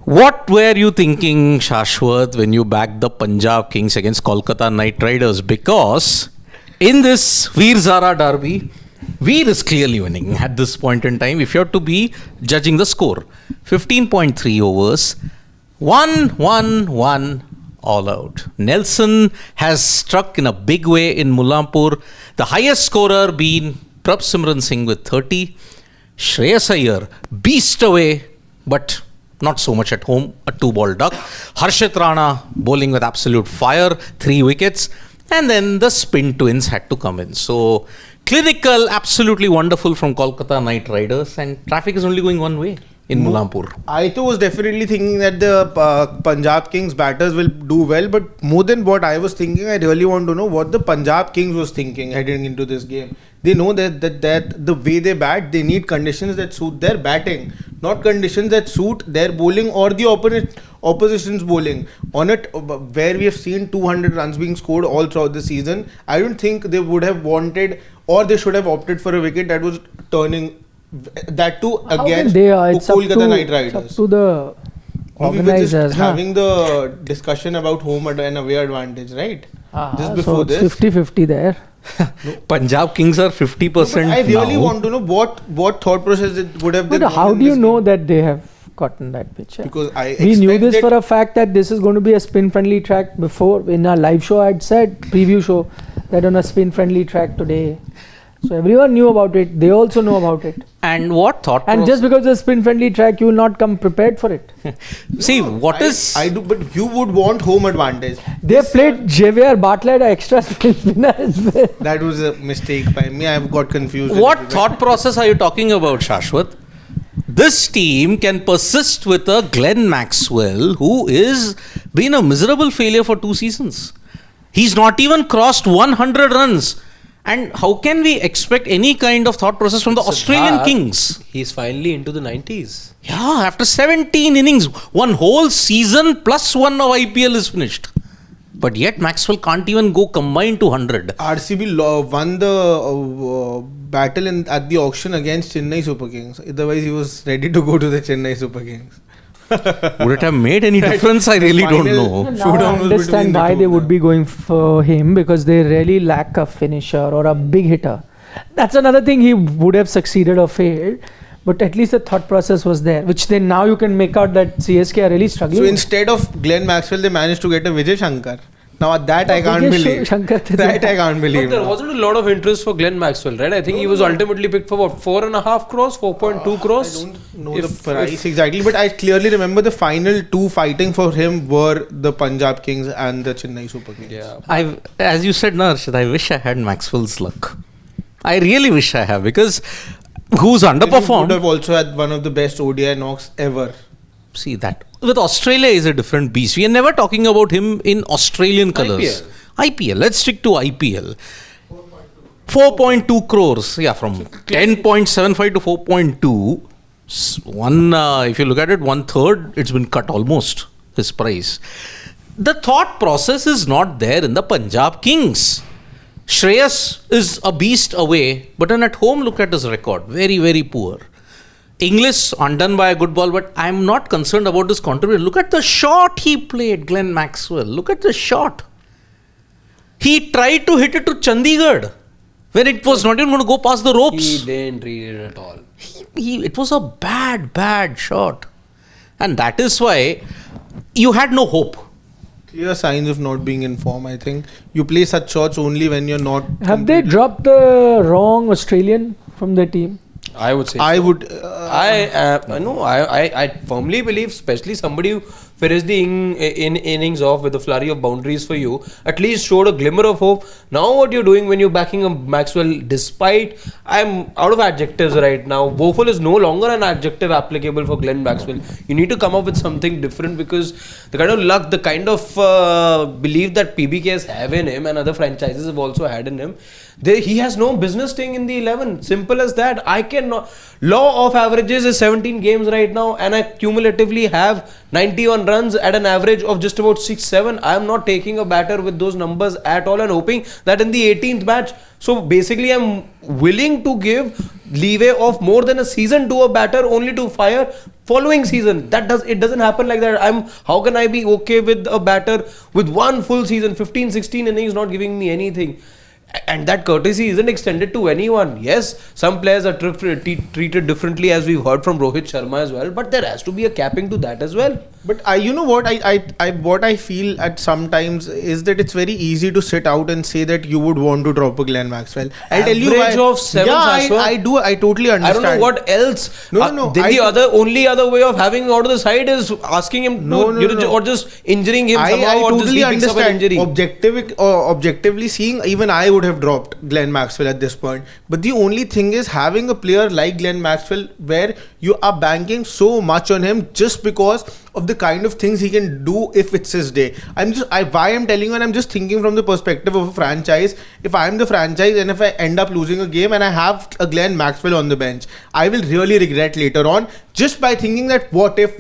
What were you thinking, Shashwat, when you backed the Punjab Kings against Kolkata Knight Riders? Because in this Veer Zara derby, Veer is clearly winning at this point in time. If you have to be judging the score, 15.3 overs, 1-1-1 all out. Nelson has struck in a big way in Mullanpur. The highest scorer being Prabh Simran Singh with 30. Shreyas Iyer beast away, but not so much at home, a 2-ball duck. Harshit Rana bowling with absolute fire, 3 wickets. And then the spin twins had to come in. So, clinical, absolutely wonderful from Kolkata Knight Riders. And traffic is only going one way in Mullanpur. I too was definitely thinking that the Punjab Kings batters will do well. But more than what I was thinking, I really want to know what the Punjab Kings was thinking heading into this game. They know that the way they bat, they need conditions that suit their batting, not conditions that suit their bowling or the opposition's bowling. On it, where we have seen 200 runs being scored all throughout the season, I don't think they would have wanted or they should have opted for a wicket that was turning that too against Kolkata Knight Riders. It's up to the organizers. We were just having the discussion about home and away advantage, right? Just before so it's 50-50 there. No. Punjab Kings are 50% I really now. want to know what thought process it would have been. But how do you know that they have gotten that pitch? Because we knew this for a fact that this is going to be a spin-friendly track. Before in our live show, I'd said preview show that on a spin-friendly track today. So everyone knew about it. They also know about it. And what thought? And just because it's a spin-friendly track, you will not come prepared for it. See, I do, but you would want home advantage. They played JVR Bartlett extra spinner as well. That was a mistake by me. I've got confused. What thought process are you talking about, Shashwat? This team can persist with a Glenn Maxwell who is been a miserable failure for 2 seasons. He's not even crossed 100 runs. And how can we expect any kind of thought process from the Australian Kings? He's finally into the 90s. Yeah, after 17 innings, one whole season plus one of IPL is finished. But yet Maxwell can't even go combined to 100. RCB won the battle at the auction against Chennai Super Kings. Otherwise, he was ready to go to the Chennai Super Kings. Would it have made any difference? I really don't know. Now I understand why they would be going for him, because they really lack a finisher or a big hitter. That's another thing, he would have succeeded or failed. But at least the thought process was there, which then now you can make out that CSK are really struggling. So instead of Glenn Maxwell, they managed to get a Vijay Shankar. Now that I can't believe. That I can't believe. But there wasn't a lot of interest for Glenn Maxwell, right? I think he was ultimately picked for what, 4.5 crores, 4.2 crores? I don't know the price exactly, but I clearly remember the final 2 fighting for him were the Punjab Kings and the Chennai Super Kings. Yeah. As you said, Narshad, I wish I had Maxwell's luck. I really wish I have, because who's underperformed. He would have also had one of the best ODI knocks ever. See that. With Australia is a different beast. We are never talking about him in Australian colours. IPL. Let's stick to IPL. 4.2 crores. Yeah, from 10.75 to 4.2. If you look at it, 1/3, it's been cut almost, his price. The thought process is not there in the Punjab Kings. Shreyas is a beast away, but then at home, look at his record. Very, very poor. Inglis undone by a good ball, but I'm not concerned about his contribution. Look at the shot he played, Glenn Maxwell. Look at the shot. He tried to hit it to Chandigarh when it was not even going to go past the ropes. He didn't read it at all. It was a bad shot. And that is why you had no hope. Clear signs of not being in form, I think. You play such shots only when you're not... Have they dropped the wrong Australian from their team? I would say I so. would... I firmly believe, especially somebody who finished the innings off with a flurry of boundaries for you, at least showed a glimmer of hope. Now what you're doing when you're backing a Maxwell, despite, I'm out of adjectives right now, woeful is no longer an adjective applicable for Glenn Maxwell. You need to come up with something different, because the kind of luck, the kind of belief that PBKS have in him and other franchises have also had in him, he has no business staying in the 11. Simple as that. I cannot. Law of averages is 17 games right now, and I cumulatively have 91 runs at an average of just about 6-7. I am not taking a batter with those numbers at all and hoping that in the 18th match. So basically, I'm willing to give leeway of more than a season to a batter only to fire following season. It doesn't happen like that. How can I be okay with a batter with one full season, 15-16 innings, not giving me anything? And that courtesy isn't extended to anyone. Yes, some players are treated differently, as we've heard from Rohit Sharma as well, but there has to be a capping to that as well. But you know what I feel at sometimes is that it's very easy to sit out and say that you would want to drop a Glenn Maxwell. I'll tell you why. Average of 7. Yeah, I do. I totally understand. I don't know what else. No. The only other way of having him out of the side is asking him or just injuring him somehow, I or totally just keeping some injury. Objectively seeing, even I would have dropped Glenn Maxwell at this point. But the only thing is, having a player like Glenn Maxwell where you are banking so much on him just because of the kind of things he can do if it's his day. Why I'm telling you, and I'm just thinking from the perspective of a franchise. If I'm the franchise and if I end up losing a game and I have a Glenn Maxwell on the bench, I will really regret later on just by thinking that what if,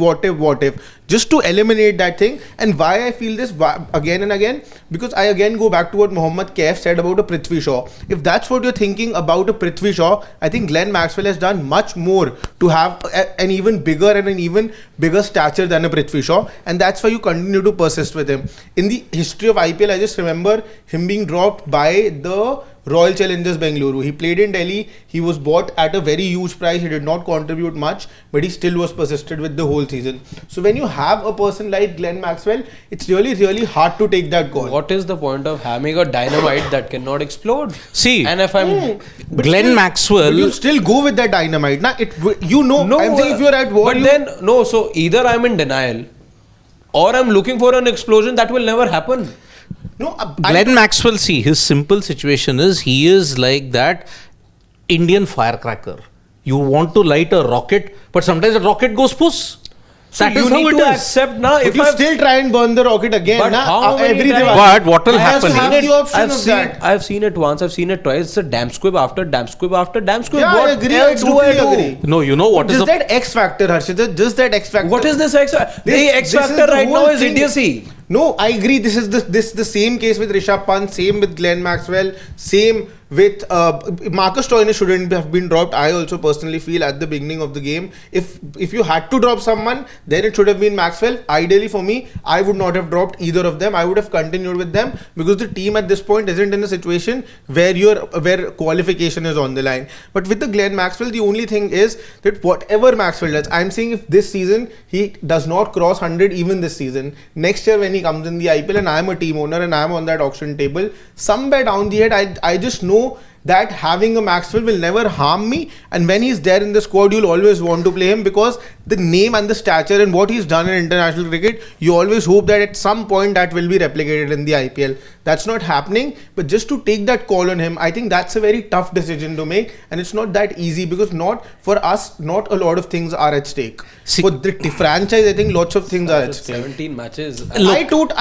just to eliminate that thing. And why I feel this again and again, because I again go back to what Mohammad Kaif said about a Prithvi Shaw. If that's what you're thinking about a Prithvi Shaw, I think Glenn Maxwell has done much more to have an even bigger stature than a Prithvi Shaw, and that's why you continue to persist with him. In the history of IPL, I just remember him being dropped by the Royal Challengers Bengaluru. He played in Delhi. He was bought at a very huge price. He did not contribute much, but he still was persisted with the whole season. So when you have a person like Glenn Maxwell, it's really, really hard to take that call. What is the point of having a dynamite that cannot explode? See, and if I'm Glenn Maxwell, but you still go with that dynamite. I'm saying if you're at war, so either I'm in denial or I'm looking for an explosion that will never happen. No, Glenn Maxwell, see, his simple situation is he is like that Indian firecracker. You want to light a rocket, but sometimes the rocket goes puss. So That you is how need it to is. accept now. if you still try and burn the rocket again, But how many times? But what will I have happen? to have the option of that. I've seen it once. I've seen it twice. It's a damn squib after damn squib after damn squib. Yeah, What I agree. else do I do? agree. No, you know what is Just the that X factor, Harshita. Just that X factor. What is this X factor? The X this is factor the right whole now is thing. idiocy. No, I agree. This is the same case with Rishabh Pant, same with Glenn Maxwell, same with Marcus Stoinis shouldn't have been dropped. I also personally feel at the beginning of the game, if you had to drop someone, then it should have been Maxwell. Ideally for me, I would not have dropped either of them. I would have continued with them because the team at this point isn't in a situation where qualification is on the line. But with the Glenn Maxwell, the only thing is that whatever Maxwell does, I'm saying if this season he does not cross 100 even this season, next year when he comes in the IPL and I'm a team owner and I'm on that auction table, somewhere down the head, I just know that having a Maxwell will never harm me, and when he's there in the squad, you'll always want to play him because the name and the stature and what he's done in international cricket, you always hope that at some point that will be replicated in the IPL. That's not happening, but just to take that call on him, I think that's a very tough decision to make, and it's not that easy because not for us, not a lot of things are at stake. For the franchise, I think lots of things are at stake. 17 matches. I would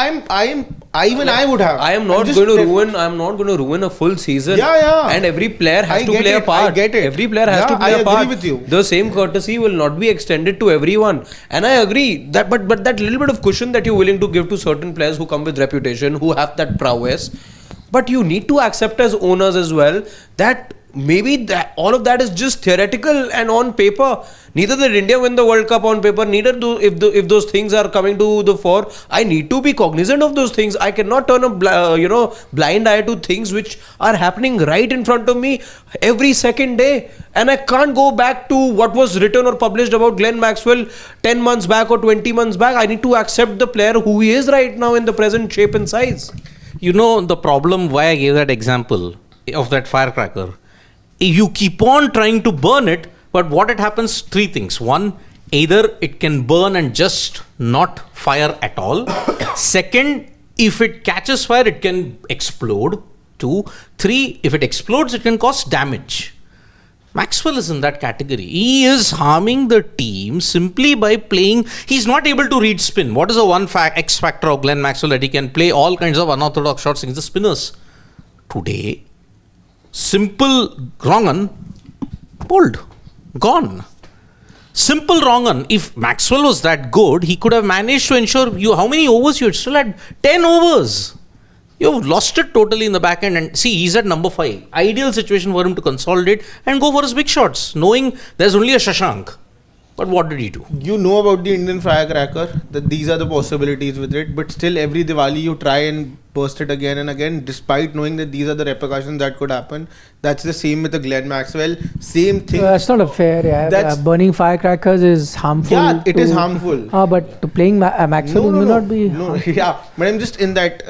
have. I'm not going to ruin a full season. Yeah. And every player has to get play a it. part. I get it. Every player has to play I a part. agree with you. The same courtesy will not be extended to everyone. And I agree that, but that little bit of cushion that you're willing to give to certain players who come with reputation, who have that prowess, but you need to accept as owners as well that maybe that all of that is just theoretical and on paper. Neither did India win the World Cup on paper. Neither do if those things are coming to the fore. I need to be cognizant of those things. I cannot turn a blind eye to things which are happening right in front of me every second day. And I can't go back to what was written or published about Glenn Maxwell 10 months back or 20 months back. I need to accept the player who he is right now in the present shape and size. You know the problem why I gave that example of that firecracker. You keep on trying to burn it, but what it happens, three things. One, either it can burn and just not fire at all. Second, if it catches fire, it can explode. 2, 3, if it explodes, it can cause damage. Maxwell is in that category. He is harming the team simply by playing. He's not able to read spin. What is the one X factor of Glenn Maxwell? That he can play all kinds of unorthodox shots against the spinners. Today, simple wrong un, pulled, gone. Simple wrong on. If Maxwell was that good, he could have managed to ensure you how many overs you had. Still had 10 overs. You've lost it totally in the back end. And see, he's at number 5. Ideal situation for him to consolidate and go for his big shots, knowing there's only a Shashank. But what did he do? You know about the Indian firecracker, that these are the possibilities with it, but still every Diwali you try and burst it again and again, despite knowing that these are the repercussions that could happen. That's the same with the Glenn Maxwell. Same thing. That's not a fair. Yeah. Burning firecrackers is harmful. Yeah, it is harmful. But to playing Maxwell may not be. No, yeah, but I'm just in that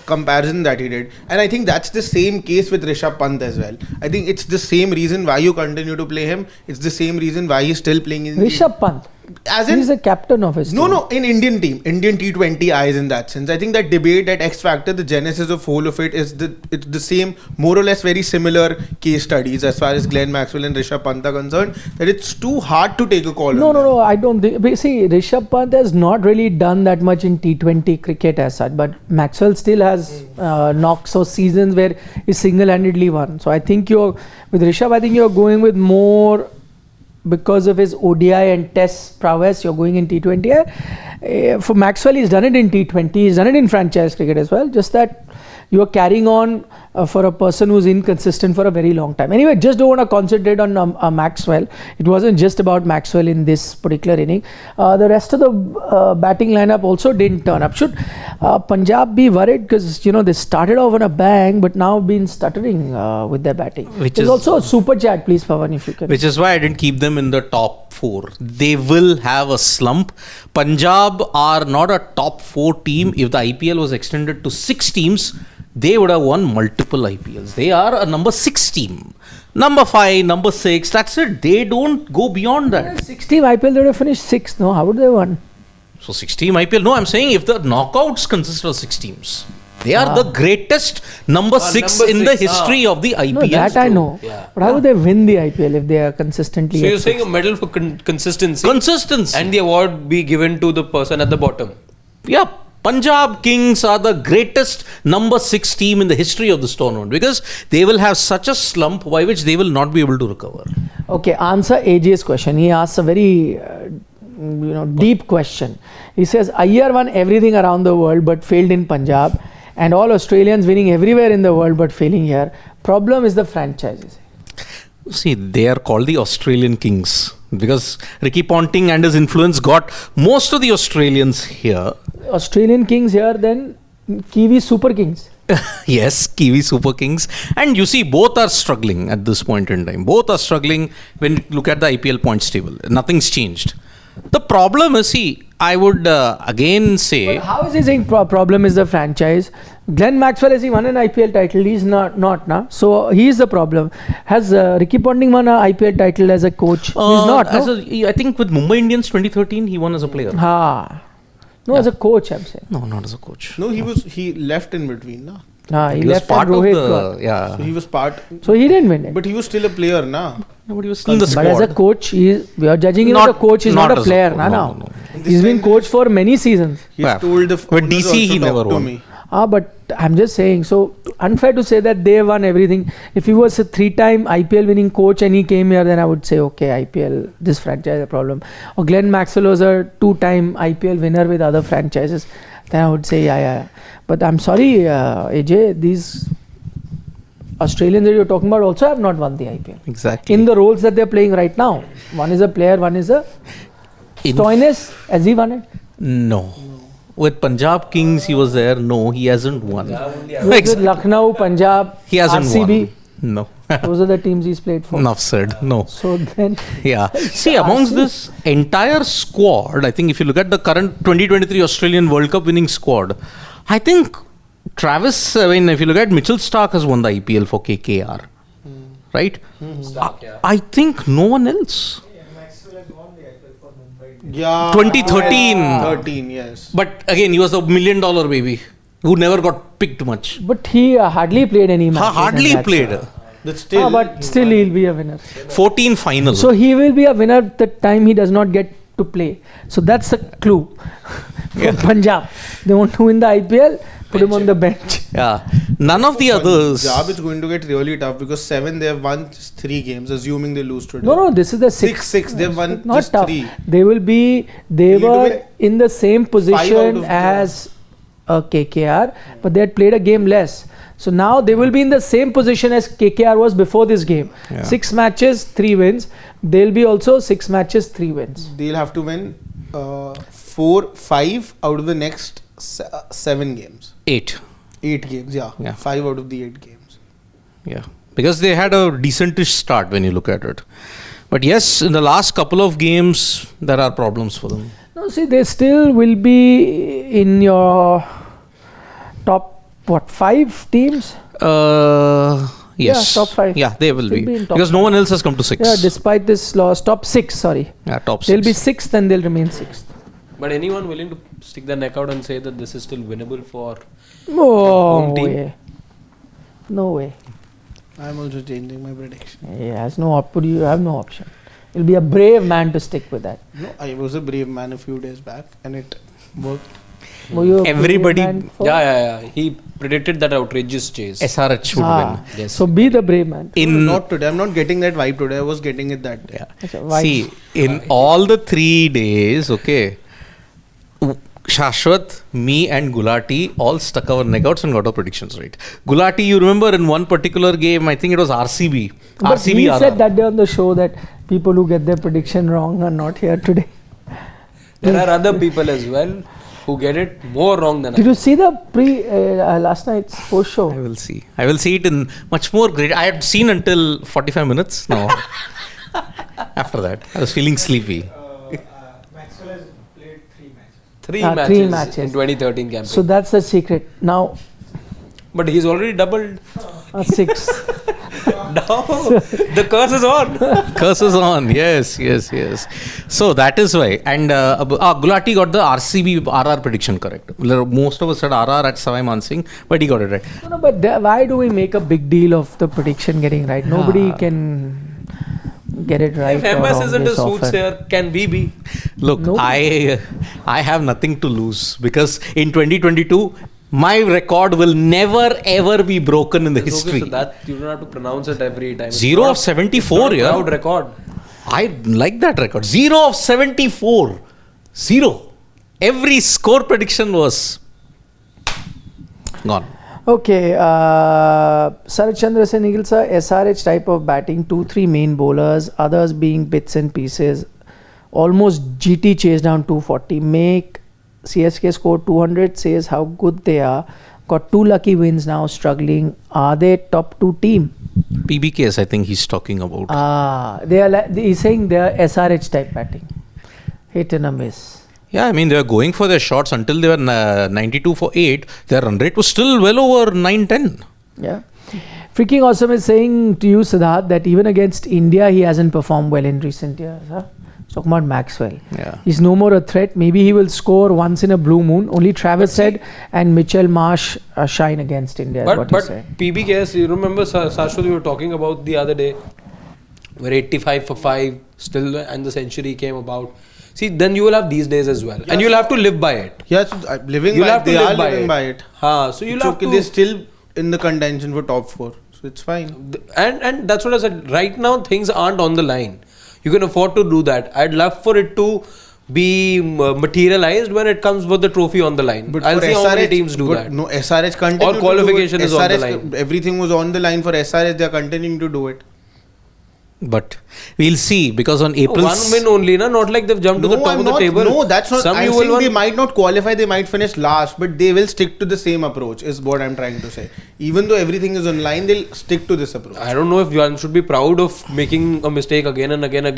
comparison that he did, and I think that's the same case with Rishabh Pant as well. I think it's the same reason why you continue to play him. It's the same reason why he's still playing in Rishabh Pant. As in, he's the captain of his team. No, in Indian team, Indian T20 eyes in that sense. I think that debate, that X Factor, the genesis of whole of it is it's the same, more or less very similar case studies as far as Glenn Maxwell and Rishabh Pant are concerned, that it's too hard to take a call on them. No, I don't think. See, Rishabh Pant has not really done that much in T20 cricket as such, but Maxwell still has knocks or seasons where he single-handedly won. So I think with Rishabh, I think you're going with more because of his ODI and Test prowess. You're going in T20. For Maxwell, he's done it in T20. He's done it in franchise cricket as well. Just that you're carrying on for a person who's inconsistent for a very long time. Anyway, just don't want to concentrate on Maxwell. It wasn't just about Maxwell in this particular inning. The rest of the batting lineup also didn't turn up. Should Punjab be worried? Because they started off on a bang, but now been stuttering with their batting. There's also a super chat, please, Pawan, if you can. Which is why I didn't keep them in the top 4. They will have a slump. Punjab are not a top 4 team. If the IPL was extended to 6 teams, they would have won multiple IPLs. They are a number 6 team. Number 5, number 6, that's it. They don't go beyond that. 6 team IPL, they would have finished 6th, no? How would they won? So 6 team IPL, no, I'm saying if the knockouts consist of 6 teams, they are the greatest number 6 in the history of the IPL. No, that I know. Yeah. But how would they win the IPL if they are consistently? So you're saying a medal for consistency? Consistency. And the award be given to the person at the bottom? Yeah. Punjab Kings are the greatest number 6 team in the history of this tournament because they will have such a slump by which they will not be able to recover. Okay, answer AJ's question. He asks a very deep question. He says, Iyer won everything around the world but failed in Punjab, and all Australians winning everywhere in the world but failing here. Problem is the franchises. See, they are called the Australian Kings because Ricky Ponting and his influence got most of the Australians here. Australian Kings here, then Kiwi Super Kings. Yes, Kiwi Super Kings. And you see, both are struggling at this point in time. Both are struggling when you look at the IPL points table. Nothing's changed. The problem is, I would again say... But how is he saying problem is the franchise? Glenn Maxwell, has he won an IPL title? He's not nah. So he is the problem. Has Ricky Ponting won an IPL title as a coach? He's not, no? I think with Mumbai Indians 2013, he won as a player. No, as a coach, I'm saying. No, not as a coach. No, he left in between, na. He left part of the... So he was part... So he didn't win it. But he was still a player, na. No, but he was still in the squad. But as a coach, we are judging him as a coach. He's not a player, no. He's been coached for many seasons. He's told the But DC he never won. But I'm just saying, so unfair to say that they won everything. If he was a 3-time IPL winning coach and he came here, then I would say, okay, IPL, this franchise is a problem. Or Glenn Maxwell was a 2-time IPL winner with other franchises, then I would say, yeah. But I'm sorry, AJ, these Australians that you're talking about also have not won the IPL. Exactly. In the roles that they're playing right now. One is a player, one is a... Stoinis, has he won it? No. With Punjab Kings, he was there. No, he hasn't won. With Lucknow, Punjab, he hasn't RCB. Won. No. Those are the teams he's played for. Enough said. No. So then... Yeah. See, amongst this entire squad, I think if you look at the current 2023 Australian World Cup winning squad, I think if you look at Mitchell Starc has won the IPL for KKR. Right? Starc, yeah. I think no one else. Yeah. 2013. 13, yes. But again, he was a $1 million baby who never got picked much. But he hardly played any matches. Hardly played. But still, but still he'll be a winner. 14 finals. So he will be a winner the time he does not get to play. So that's a clue for Punjab. They want to win the IPL, put him on the bench. Yeah. None of the others. Punjab is going to get really tough because 7 they have won just 3 games, assuming they lose today. No, this is the 6. They've won not just tough. 3. They were in the same position of as KKR, but they had played a game less. So now they will be in the same position as KKR was before this game. Yeah. 6 matches, 3 wins. They'll be also 6 matches, 3 wins. They'll have to win 5 out of the next 7 games. 8. 8 games, yeah. 5 out of the 8 games. Yeah. Because they had a decentish start when you look at it. But yes, in the last couple of games, there are problems for them. No, see, they still will be in your top, 5 teams? Yes. Yeah, top 5. Yeah, they will Still be. in top Because no 5. one else has come to 6. Yeah, despite this loss, top 6, sorry. Yeah, top 6. They'll be 6th and they'll remain 6th. But anyone willing to stick their neck out and say that this is still winnable for No home team? way. No way. I'm also changing my prediction. He has you have no option. You'll be a brave man to stick with that. No, I was a brave man a few days back and it worked. Were you a brave Everybody- man for- Yeah. He predicted that outrageous chase. SRH would win. Yes. So be the brave man. Not today. I'm not getting that vibe today. I was getting it that day. Yeah. Achha, why? See, in all the 3 days, okay, Shashwat, me and Gulati all stuck our neck outs and got our predictions right. Gulati, you remember in one particular game, I think it was RCB. But RCB he RR. said that day on the show that people who get their prediction wrong are not here today. There are other people as well who get it more wrong than Did I. you see the last night's post show? I will see. I will see it in much more great. I had seen until 45 minutes. No. After that, I was feeling sleepy. Maxwell has played 3 matches. 3 3 matches matches. in 2013 campaign. So that's the secret. Now, But he's already doubled. 6. Now the curse is on. Curse is on. Yes. So that is why. And Gulati got the RCB RR prediction correct. Most of us said RR at Savai Mansingh, but he got it right. No, but why do we make a big deal of the prediction getting right? Nobody can get it right. If or MS wrong isn't a this often. soothsayer, can we be? Look, No. I have nothing to lose because in 2022, my record will never ever be broken in the history. Okay, so that you don't have to pronounce it every time. It's 0 not- of 74, it's not a yeah. proud record. I like that record. 0 of 74. 0. Every score prediction was gone. Okay, Saraj Chandra Sen Eagles are SRH type of batting, 2-3 main bowlers, others being bits and pieces. Almost GT chase down 240. Make CSK score 200, says how good they are. Got 2 lucky wins now, struggling. Are they top 2 team? PBKS, I think he's talking about. They are. He's saying they are SRH type batting. Hit and a miss. Yeah, I mean, they were going for their shots until they were 92 for 8. Their run rate was still well over 9-10. Yeah. Freaking Awesome is saying to you, Siddharth, that even against India, he hasn't performed well in recent years. Huh? He's talking about Maxwell. Yeah. He's no more a threat. Maybe he will score once in a blue moon. Only Travis said and Mitchell Marsh shine against India. Is what he But said. PBKS, you remember Sashwat, we were talking about the other day, where 85 for 5 still and the century came about. See, then you will have these days as well, and you'll have to live by it. Yeah, so living You'll by have it. to They live are by living it. by it. So you'll It's have okay. to. They're still in the contention for top 4. So it's fine. And that's what I said. Right now, things aren't on the line. You can afford to do that. I'd love for it to be materialized when it comes with the trophy on the line. But I'll for see how many SRH, teams do but that. No, SRH continued All to qualification do it. is on the SRH, line. Everything was on the line for SRH. They're continuing to do it. But we'll see because on April... One win only, na? Not like they've jumped to the top of the table. No, that's not. Some I'm you saying will they won. might not qualify. They might finish last, but they will stick to the same approach. Is what I'm trying to say. Even though everything is online, they'll stick to this approach. I don't know if one should be proud of making a mistake again and not getting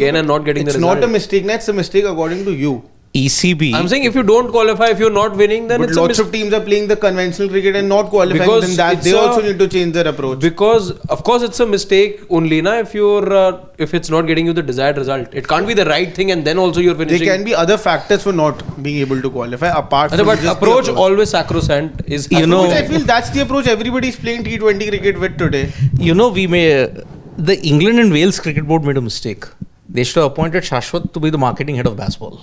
the It's result. not a mistake. That's a mistake according to you. ECB... I'm saying if you don't qualify, if you're not winning, then But it's a lots mistake. of teams are playing the conventional cricket and not qualifying. Because Then that it's they a- also need to change their approach. Because of course it's a mistake only na if it's not getting you the desired result. It can't be the right thing and then also you're There finishing. can be other factors for not being able to qualify apart from But just the approach always sacrosanct is. You know- Which I feel that's the approach everybody's playing T20 cricket with today. You know, we may... The England and Wales Cricket Board made a mistake. They should have appointed Shashwat to be the marketing head of baseball.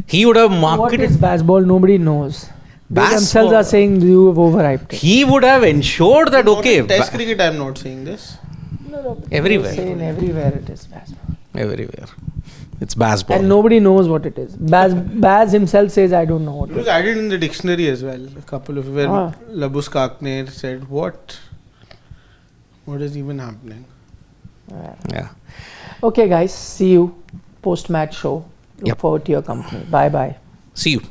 He would have What marketed. is baseball? Nobody knows. They themselves Baseball. are saying you have overhyped it. He would have ensured that, Not okay, in Test cricket, I'm not saying this. everywhere. Saying everywhere it is baseball. Everywhere. It's baseball. And nobody knows what it is. Baz himself says, I don't know what It it was is. added in the dictionary as well. A couple of where Ah. Labus Kakner said, what is even happening? Yeah. Okay, guys. See you post-match show. Look Yep. forward to your company. Bye-bye. See you.